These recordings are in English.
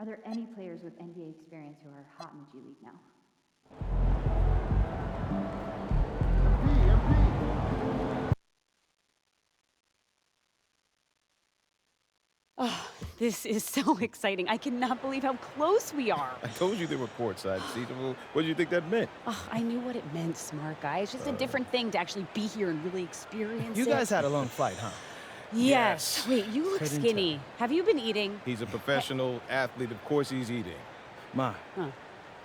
there any players with NBA experience who are hot in the G League now? Oh, this is so exciting. I cannot believe how close we are. I told you they were courtside seats. What did you think that meant? Oh, I knew what it meant, smart guy. It's just a different thing to actually be here and really experience it. You guys had a long flight, huh? Yes. Wait, you look Couldn't skinny. Have you been eating? He's a professional athlete. Of course he's eating. Ma, Huh.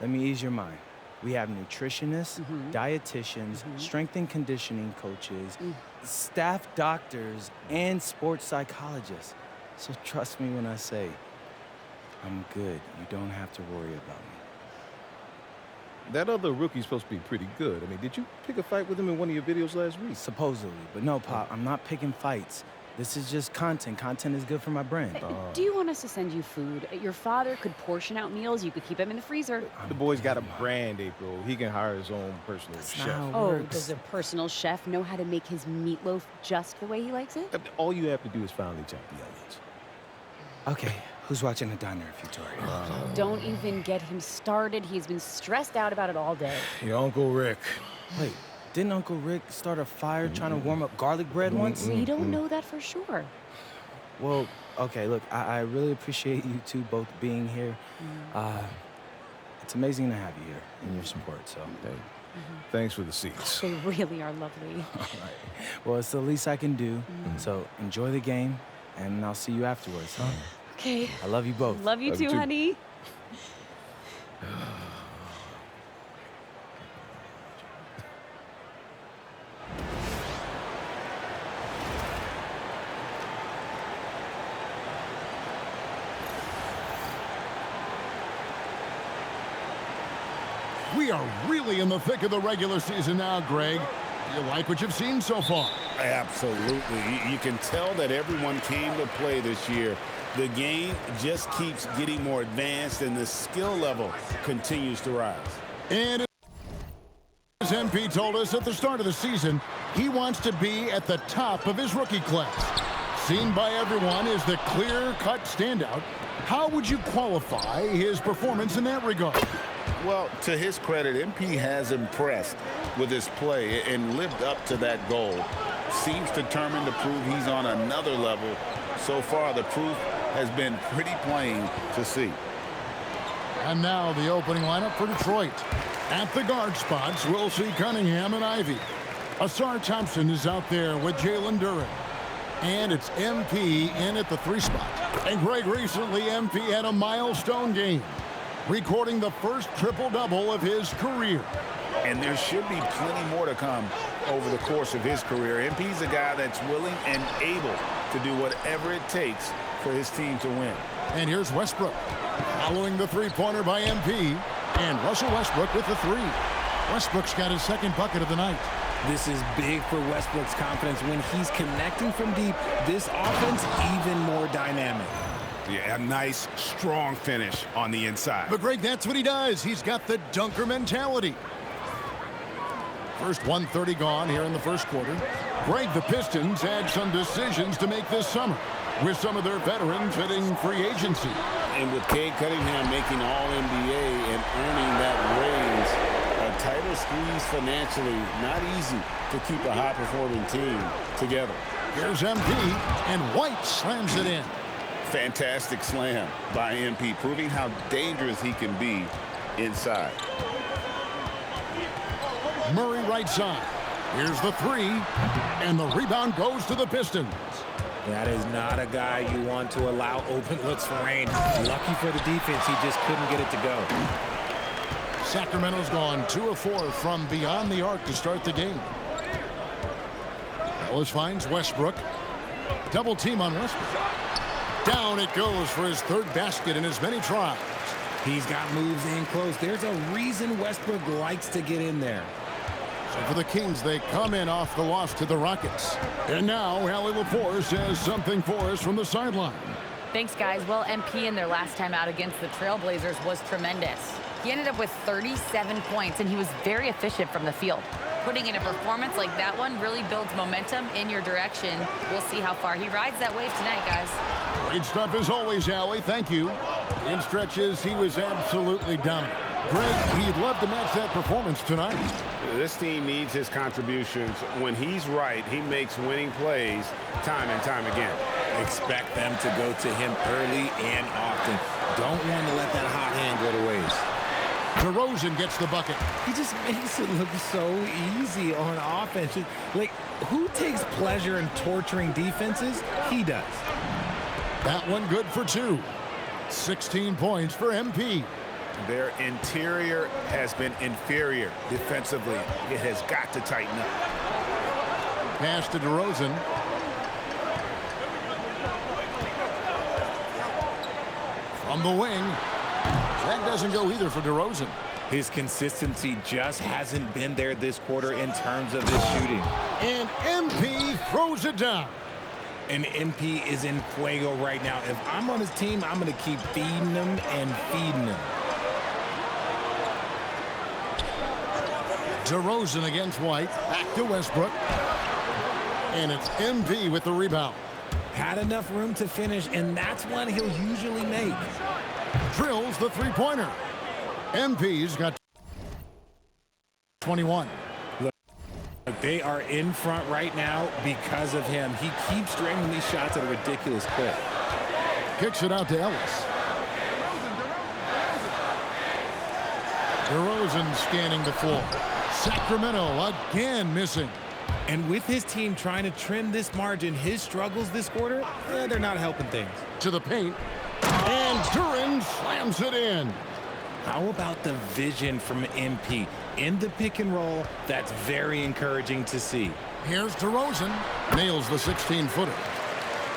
let me ease your mind. We have nutritionists, dietitians, strength and conditioning coaches, staff doctors, and sports psychologists. So trust me when I say, I'm good. You don't have to worry about me. That other rookie's supposed to be pretty good. I mean, did you pick a fight with him in one of your videos last week? Supposedly, but no, Pop, I'm not picking fights. This is just content. Content is good for my brand. Do you want us to send you food? Your father could portion out meals. You could keep them in the freezer. The boy's got a brand, April. He can hire his own personal That's chef. not how it Oh, works. does a personal chef know how to make his meatloaf just the way he likes it? All you have to do is finally chop the onions. Okay, who's watching the diner if Victoria? Don't even get him started. He's been stressed out about it all day. Your Uncle Rick. Wait, didn't Uncle Rick start a fire trying to warm up garlic bread once? We don't know that for sure. Well, okay, look, I really appreciate you two both being here. It's amazing to have you here and your support, so. Thanks for the seats. They really are lovely. All right. Well, it's the least I can do, so enjoy the game, and I'll see you afterwards, huh? Okay. I love you both. Love you too, honey. We are really in the thick of the regular season now, Greg. Do you like what you've seen so far? Absolutely. You can tell that everyone came to play this year. The game just keeps getting more advanced, and the skill level continues to rise. And as MP told us at the start of the season, he wants to be at the top of his rookie class. Seen by everyone as the clear-cut standout, how would you qualify his performance in that regard? Well, to his credit, MP has impressed with his play and lived up to that goal. Seems determined to prove he's on another level. So far, the proof has been pretty plain to see. And now the opening lineup for Detroit. At the guard spots, we'll see Cunningham and Ivy. Asar Thompson is out there with Jalen Duren. And it's MP in at the 3 spot. And Greg, recently MP had a milestone game, recording the first triple-double of his career. And there should be plenty more to come over the course of his career. MP's a guy that's willing and able to do whatever it takes for his team to win. And here's Westbrook, following the three-pointer by MP, and Russell Westbrook with the 3. Westbrook's got his second bucket of the night. This is big for Westbrook's confidence. When he's connecting from deep, this offense even more dynamic. Yeah, a nice, strong finish on the inside. But Greg, that's what he does. He's got the dunker mentality. First 1:30 gone here in the first quarter. Greg, the Pistons had some decisions to make this summer, with some of their veterans hitting free agency. And with Cade Cunningham making All-NBA and earning that raise, a tighter squeeze financially, not easy to keep a high-performing team together. Here's MP, and White slams it in. Fantastic slam by MP, proving how dangerous he can be inside. Murray right side. Here's the 3, and the rebound goes to the Pistons. That is not a guy you want to allow open looks for rain. Lucky for the defense, he just couldn't get it to go. Sacramento's gone 2 of 4 from beyond the arc to start the game. Ellis finds Westbrook. Double team on Westbrook. Down it goes for his 3rd basket in as many tries. He's got moves in close. There's a reason Westbrook likes to get in there. So for the Kings, they come in off the loss to the Rockets. And now, Allie LaForce has something for us from the sideline. Thanks, guys. Well, MP in their last time out against the Trailblazers was tremendous. He ended up with 37 points, and he was very efficient from the field. putting in a performance like that one really builds momentum in your direction. We'll see how far he rides that wave tonight, guys. Great stuff as always, Allie. Thank you. In stretches, he was absolutely dominant. Greg, he'd love to match that performance tonight. This team needs his contributions. When he's right, he makes winning plays time and time again. Expect them to go to him early and often. Don't want to let that hot hand go to waste. DeRozan gets the bucket. He just makes it look so easy on offense. Like, who takes pleasure in torturing defenses? He does. That one good for 2. 16 points for MP. Their interior has been inferior defensively. It has got to tighten up. Pass to DeRozan. From the wing. That doesn't go either for DeRozan. His consistency just hasn't been there this quarter in terms of his shooting. And MP throws it down. And MP is in fuego right now. If I'm on his team, I'm going to keep feeding him and feeding him. DeRozan against White. Back to Westbrook. And it's MP with the rebound. Had enough room to finish, and that's one he'll usually make. Drills the three-pointer. MP's got 21. Look, they are in front right now because of him. He keeps draining these shots at a ridiculous clip. Kicks it out to Ellis. DeRozan scanning the floor. Sacramento again missing. And with his team trying to trim this margin, his struggles this quarter, they're not helping things. To the paint. And Duran slams it in. How about the vision from MP? In the pick and roll, that's very encouraging to see. Here's DeRozan. Nails the 16-footer.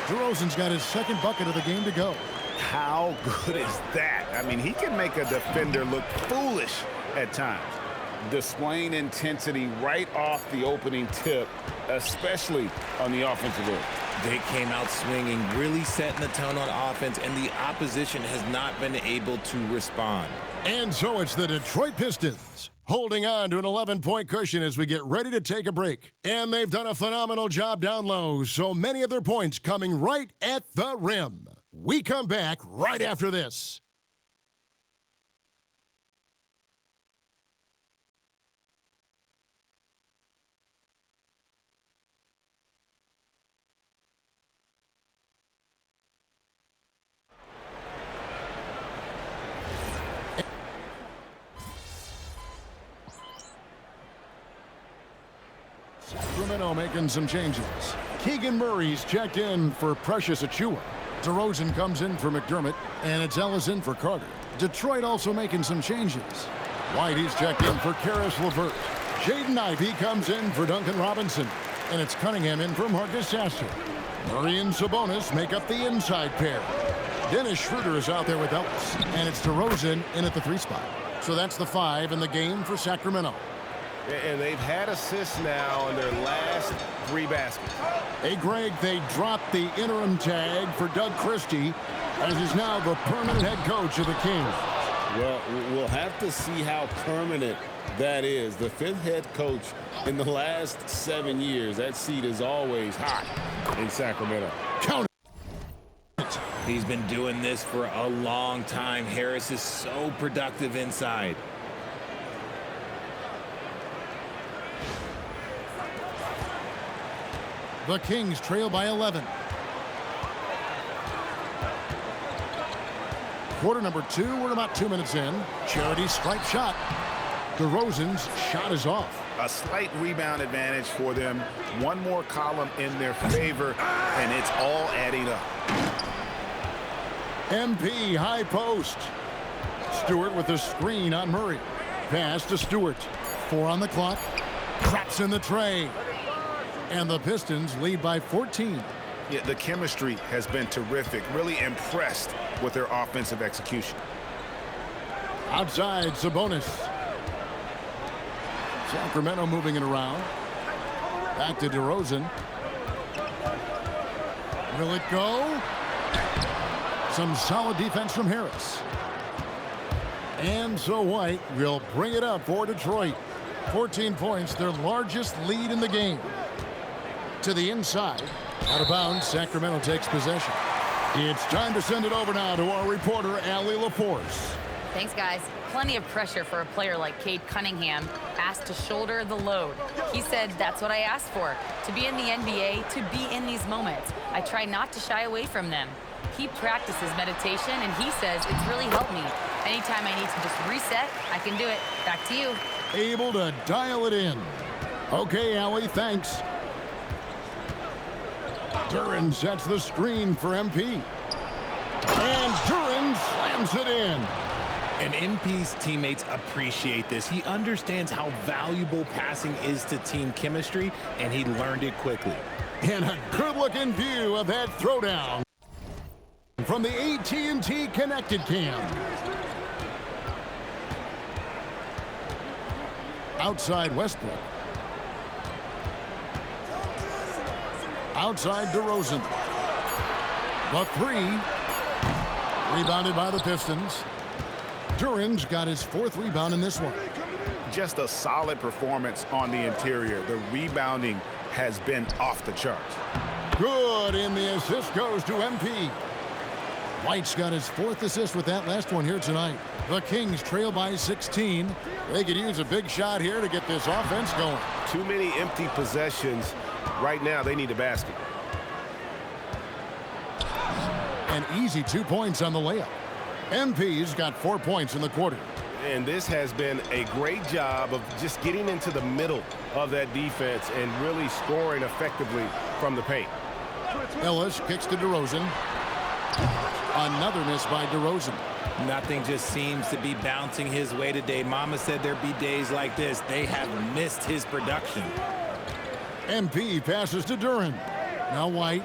DeRozan's got his second bucket of the game to go. How good is that? I mean, he can make a defender look foolish at times. Displaying intensity right off the opening tip, especially on the offensive end. They came out swinging, really setting the tone on offense, and the opposition has not been able to respond. And so it's the Detroit Pistons holding on to an 11-point cushion as we get ready to take a break. And they've done a phenomenal job down low, so many of their points coming right at the rim. We come back right after this. Sacramento making some changes. Keegan Murray's checked in for Precious Achiuwa. DeRozan comes in for McDermott, and it's Ellis in for Carter. Detroit also making some changes. Whitey's checked in for Karis LeVert. Jaden Ivey comes in for Duncan Robinson, and it's Cunningham in for Marcus Sasser. Murray and Sabonis make up the inside pair. Dennis Schroeder is out there with Ellis, and it's DeRozan in at the 3 spot. So that's the 5 in the game for Sacramento. And they've had assists now on their last 3 baskets. Hey, Greg, they dropped the interim tag for Doug Christie, as he's now the permanent head coach of the Kings. Well, we'll have to see how permanent that is. The 5th head coach in the last 7 years. That seat is always hot in Sacramento. Count it. He's been doing this for a long time. Harris is so productive inside. The Kings trail by 11. Quarter number 2, we're about 2 minutes in. Charity stripe shot. DeRozan's shot is off. A slight rebound advantage for them. One more column in their favor, and it's all adding up. MP high post. Stewart with the screen on Murray. Pass to Stewart. 4 on the clock. Drops in the tray. And the Pistons lead by 14. Yeah, the chemistry has been terrific. Really impressed with their offensive execution. Outside, Sabonis. Sacramento moving it around. Back to DeRozan. Will it go? Some solid defense from Harris. And so White will bring it up for Detroit. 14 points, their largest lead in the game. To the inside. Out of bounds, Sacramento takes possession. It's time to send it over now to our reporter, Allie LaForce. Thanks, guys. Plenty of pressure for a player like Cade Cunningham, asked to shoulder the load. He said, that's what I asked for, to be in the NBA, to be in these moments. I try not to shy away from them. He practices meditation, and he says it's really helped me. Anytime I need to just reset, I can do it. Back to you. Able to dial it in. Okay, Allie, thanks. Duren sets the screen for MP. And Duren slams it in. And MP's teammates appreciate this. He understands how valuable passing is to team chemistry, and he learned it quickly. And a good-looking view of that throwdown from the AT&T Connected Cam. Outside Westbrook. Outside DeRozan. The three. Rebounded by the Pistons. Duren's got his 4th rebound in this one. Just a solid performance on the interior. The rebounding has been off the charts. Good, and the assist goes to MP. White's got his 4th assist with that last one here tonight. The Kings trail by 16. They could use a big shot here to get this offense going. Too many empty possessions. Right now, they need a basket. An easy 2 points on the layup. MP's got 4 points in the quarter. And this has been a great job of just getting into the middle of that defense and really scoring effectively from the paint. Ellis kicks to DeRozan. Another miss by DeRozan. Nothing just seems to be bouncing his way today. Mama said there'd be days like this. They have missed his production. MP passes to Duren. Now White.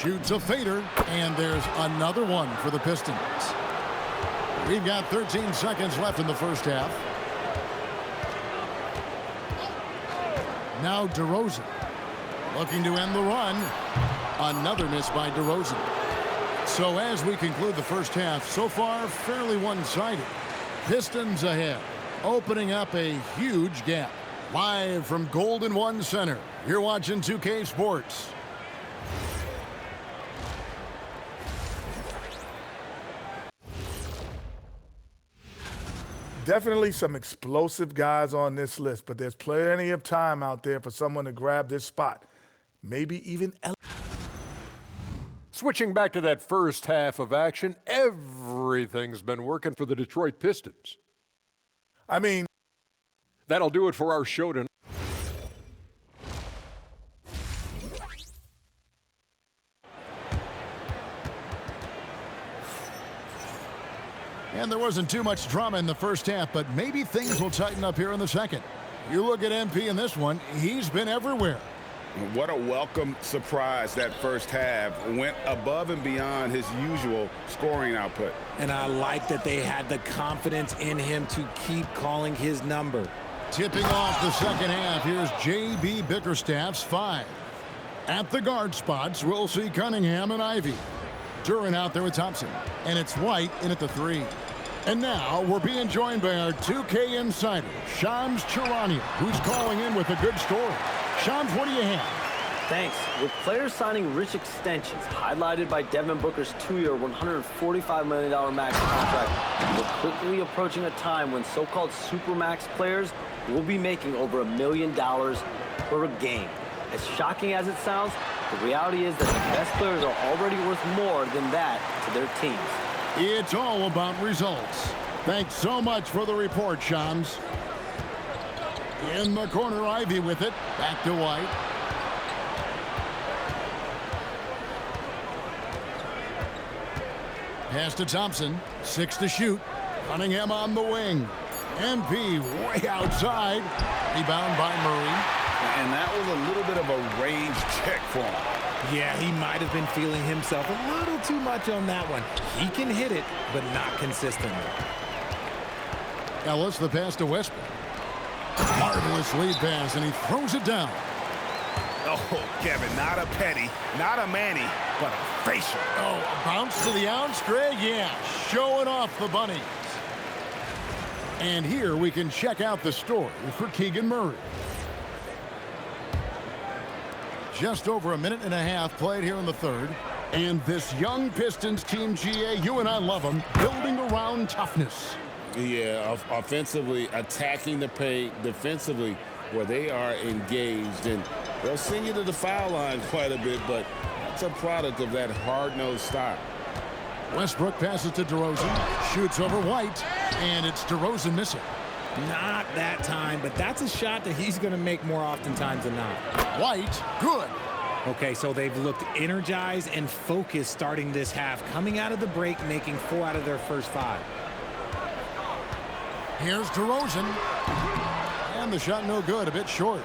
Shoots a fader, and there's another one for the Pistons. We've got 13 seconds left in the first half. Now DeRozan looking to end the run. Another miss by DeRozan. So as we conclude the first half, so far fairly one-sided. Pistons ahead, opening up a huge gap. Live from Golden One Center, you're watching 2K Sports. Definitely some explosive guys on this list, but there's plenty of time out there for someone to grab this spot. Maybe even Switching back to that first half of action, everything's been working for the Detroit Pistons. I mean, that'll do it for our show tonight. And there wasn't too much drama in the first half, but maybe things will tighten up here in the second. You look at MP in this one, he's been everywhere. What a welcome surprise that first half. Went above and beyond his usual scoring output. And I like that they had the confidence in him to keep calling his number. Tipping off the second half, here's J.B. Bickerstaff's 5. At the guard spots, we'll see Cunningham and Ivy. Duren out there with Thompson. And it's White in at the 3. And now we're being joined by our 2K insider, Shams Charania, who's calling in with a good story. Shams, what do you have? Thanks. With players signing rich extensions, highlighted by Devin Booker's 2-year, $145 million max contract, we're quickly approaching a time when so-called supermax players will be making over $1 million per game. As shocking as it sounds, the reality is that the best players are already worth more than that to their teams. It's all about results. Thanks so much for the report, Shams. In the corner, Ivy with it. Back to White. Pass to Thompson. 6 to shoot. Cunningham on the wing. MP way outside. Rebound by Murray. And that was a little bit of a range check for him. Yeah, he might have been feeling himself a little too much on that one. He can hit it, but not consistently. Ellis, the pass to Westbrook. Marvelous lead pass, and he throws it down. Oh, Kevin, not a petty, not a Manny, but a facial. Oh, a bounce to the ounce, Greg? Yeah, showing off the bunnies. And here we can check out the story for Keegan Murray. Just over a minute and a half played here in the third. And this young Pistons team, GA, you and I love them, building around toughness. Yeah, offensively, attacking the paint, defensively, where they are engaged. And they'll send you to the foul line quite a bit, but that's a product of that hard-nosed style. Westbrook passes to DeRozan, shoots over White, and it's DeRozan missing. Not that time, but that's a shot that he's going to make more oftentimes than not. White, good. Okay, so they've looked energized and focused starting this half, coming out of the break, making 4 out of their first 5. Here's DeRozan. And the shot no good, a bit short.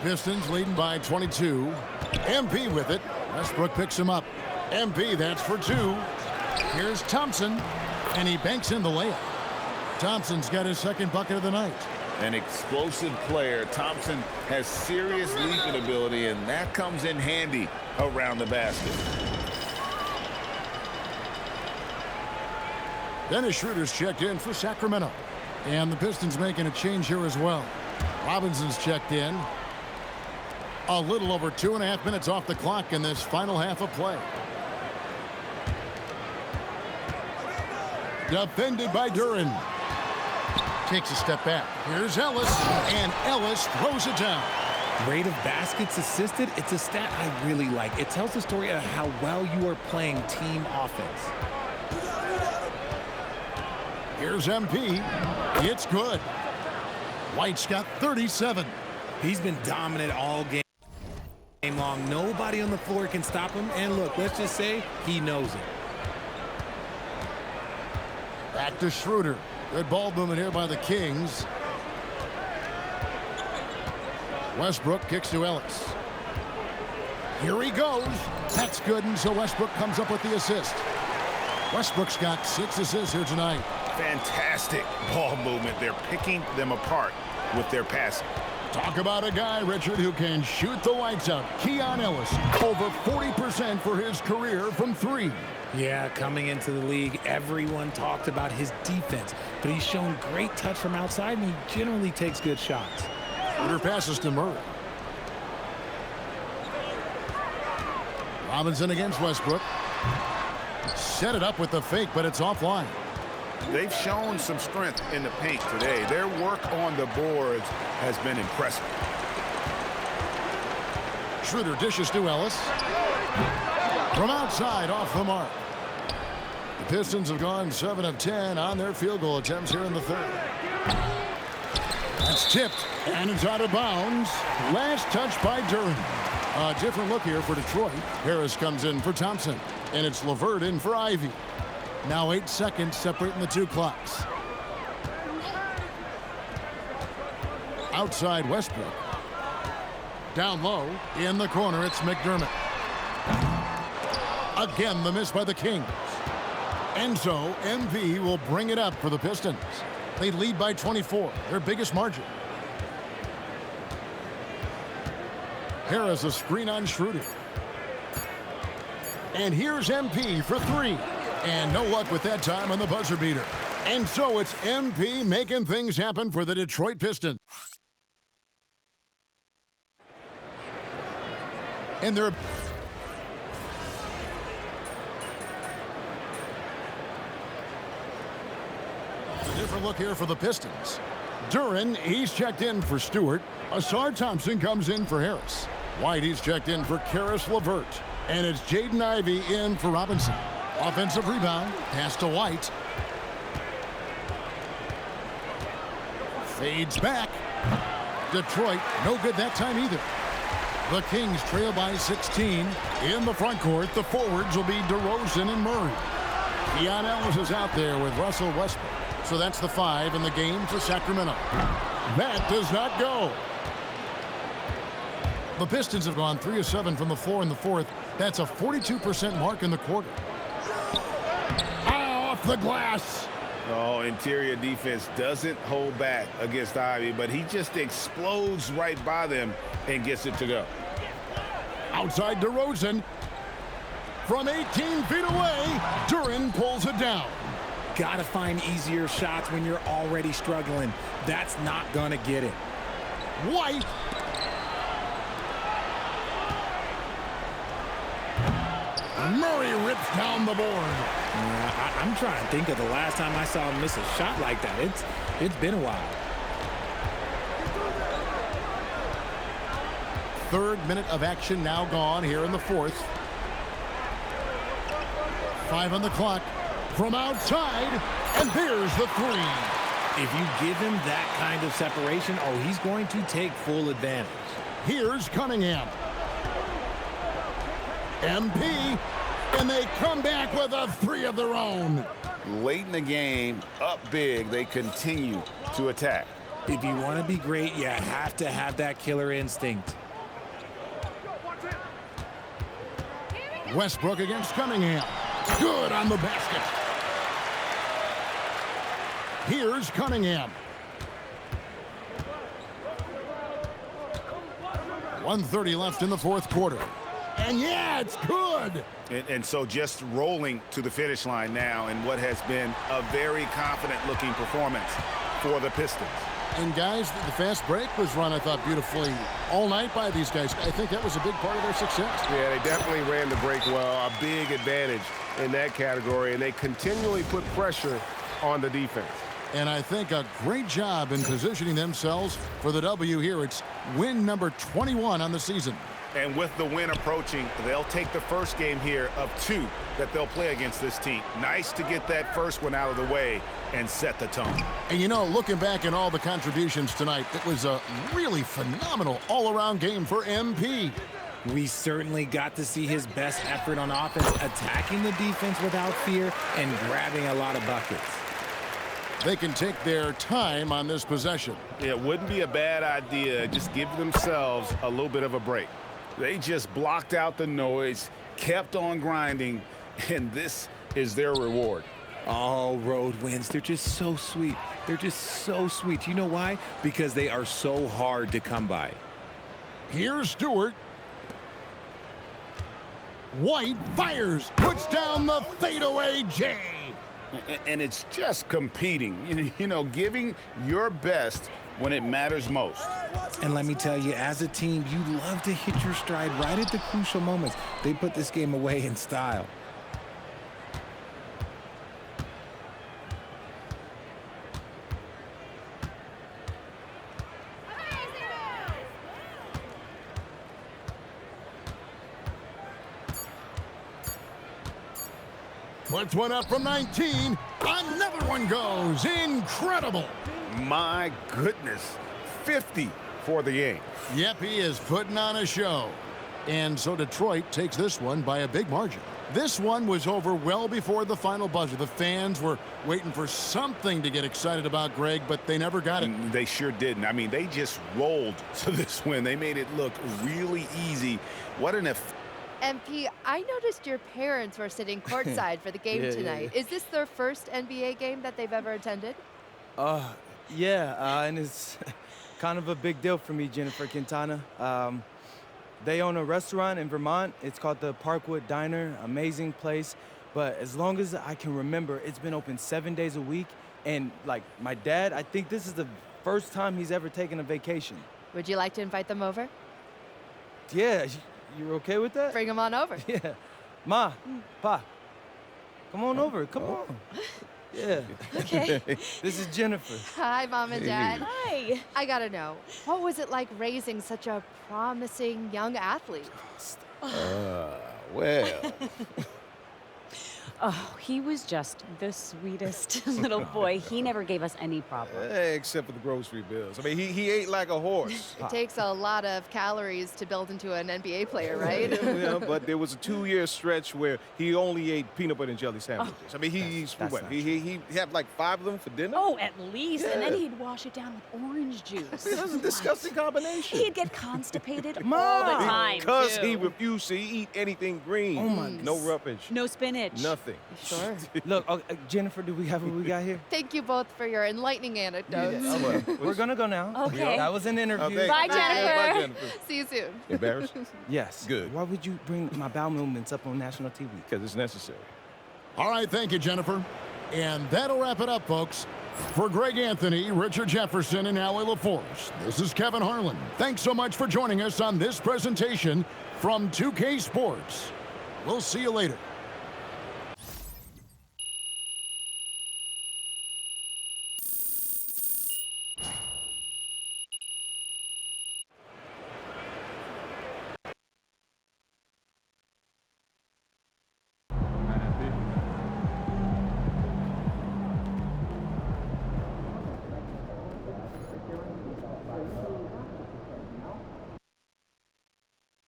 Pistons leading by 22. MP with it. Westbrook picks him up. MP, that's for 2. Here's Thompson, and he banks in the layup. Thompson's got his second bucket of the night. An explosive player. Thompson has serious leaping ability, and that comes in handy around the basket. Dennis Schroeder's checked in for Sacramento. And the Pistons making a change here as well. Robinson's checked in. A little over 2.5 minutes off the clock in this final half of play. Defended by Duren. Takes a step back. Here's Ellis, and Ellis throws it down. Rate of baskets assisted, it's a stat I really like. It tells the story of how well you are playing team offense. Here's MP. It's good. White's got 37. He's been dominant all game long. Nobody on the floor can stop him. And look, let's just say he knows it. Back to Schroeder. Good ball movement here by the Kings. Westbrook kicks to Ellis. Here he goes. That's good, and so Westbrook comes up with the assist. Westbrook's got 6 assists here tonight. Fantastic ball movement. They're picking them apart with their passing. Talk about a guy, Richard, who can shoot the lights out. Keon Ellis, over 40% for his career from 3. Yeah, coming into the league, everyone talked about his defense, but he's shown great touch from outside, and he generally takes good shots. Schroeder passes to Murray. Robinson against Westbrook. Set it up with the fake, but it's offline. They've shown some strength in the paint today. Their work on the boards has been impressive. Schroeder dishes to Ellis. From outside, off the mark. The Pistons have gone 7 of 10 on their field goal attempts here in the third. That's tipped, and it's out of bounds. Last touch by Duren. A different look here for Detroit. Harris comes in for Thompson, and it's LeVert in for Ivy. Now 8 seconds separating the 2 clocks. Outside Westbrook. Down low, in the corner, it's McDermott. Again, the miss by the Kings. And so, MV will bring it up for the Pistons. They lead by 24, their biggest margin. Harris a screen on Schroeder. And here's MP for 3. And no luck with that time on the buzzer beater. And so it's MP making things happen for the Detroit Pistons. And they're... A different look here for the Pistons. Duren, he's checked in for Stewart. Asar Thompson comes in for Harris. White, he's checked in for Karis LeVert. And it's Jaden Ivey in for Robinson. Offensive rebound, pass to White. Fades back. Detroit, no good that time either. The Kings trail by 16. In the front court, the forwards will be DeRozan and Murray. Keon Ellis is out there with Russell Westbrook. So that's the 5 in the game for Sacramento. That does not go. The Pistons have gone 3 of 7 from the floor in the fourth. That's a 42% mark in the quarter. Off the glass. Oh, interior defense doesn't hold back against Ivy, but he just explodes right by them and gets it to go. Outside DeRozan. From 18 feet away, Duren pulls it down. got to find easier shots when you're already struggling. That's not going to get it. White. Murray rips down the board. I'm trying to think of the last time I saw him miss a shot like that. It's been a while. Third minute of action now gone here in the fourth. 5 on the clock. From outside, and there's the three. If you give him that kind of separation, oh, he's going to take full advantage. Here's Cunningham. MP, and they come back with a three of their own. Late in the game, up big, they continue to attack. If you want to be great, you have to have that killer instinct. Westbrook against Cunningham. Good on the basket. Here's Cunningham. 1:30 left in the fourth quarter. And yeah, it's good. And so just rolling to the finish line now in what has been a very confident-looking performance for the Pistons. And guys, the fast break was run, I thought, beautifully all night by these guys. I think that was a big part of their success. Yeah, they definitely ran the break well. A big advantage in that category, and they continually put pressure on the defense. And I think a great job in positioning themselves for the W here. It's win number 21 on the season. And with the win approaching, they'll take the first game here of 2 that they'll play against this team. Nice to get that first one out of the way and set the tone. And you know, looking back at all the contributions tonight, it was a really phenomenal all-around game for MP. We certainly got to see his best effort on offense, attacking the defense without fear and grabbing a lot of buckets. They can take their time on this possession. It wouldn't be a bad idea. Just give themselves a little bit of a break. They just blocked out the noise, kept on grinding, and this is their reward. Oh, road wins. They're just so sweet. They're just so sweet. You know why? Because they are so hard to come by. Here's Stewart. White fires, puts down the fadeaway J. And it's just competing, you know, giving your best when it matters most. And let me tell you, as a team, you love to hit your stride right at the crucial moments. They put this game away in style. Puts one up from 19. Another one goes. Incredible. My goodness. 50 for the game. Yep, he is putting on a show. And so Detroit takes this one by a big margin. This one was over well before the final buzzer. The fans were waiting for something to get excited about, Greg, but they never got it. They sure didn't. I mean, they just rolled to this win. They made it look really easy. What an MP, I noticed your parents were sitting courtside for the game tonight. Yeah. Is this their first NBA game that they've ever attended? Yeah, and it's kind of a big deal for me, Jennifer Quintana. They own a restaurant in Vermont. It's called the Parkwood Diner. Amazing place. But as long as I can remember, it's been open 7 days a week. And like my dad, I think this is the first time he's ever taken a vacation. Would you like to invite them over? Yeah, you're okay with that? Bring them on over. Yeah. Ma, Pa, come on over. Come on. Yeah. Okay. This is Jennifer. Hi, Mom and Dad. Hi. I gotta know, what was it like raising such a promising young athlete? Well. Oh, he was just the sweetest little boy. He never gave us any problem. Except for the grocery bills. I mean, he ate like a horse. It takes a lot of calories to build into an NBA player, right? Yeah, but there was a 2-year stretch where he only ate peanut butter and jelly sandwiches. I mean, he had like 5 of them for dinner? Oh, at least. And then he'd wash it down with orange juice. That's a disgusting combination. He'd get constipated all the time, Because too. he refused to eat anything green. Oh, my No rubbish. No spinach. Nothing. Sure. Look, Jennifer, do we have what we got here? Thank you both for your enlightening anecdotes. We're going to go now. Okay. That was an interview. Okay. Bye, Bye. Jennifer. Bye, Jennifer. See you soon. Embarrassed? Yes. Good. Why would you bring my bowel movements up on national TV? Because it's necessary. All right, thank you, Jennifer. And that'll wrap it up, folks. For Greg Anthony, Richard Jefferson, and Allie LaForce, this is Kevin Harlan. Thanks so much for joining us on this presentation from 2K Sports. We'll see you later.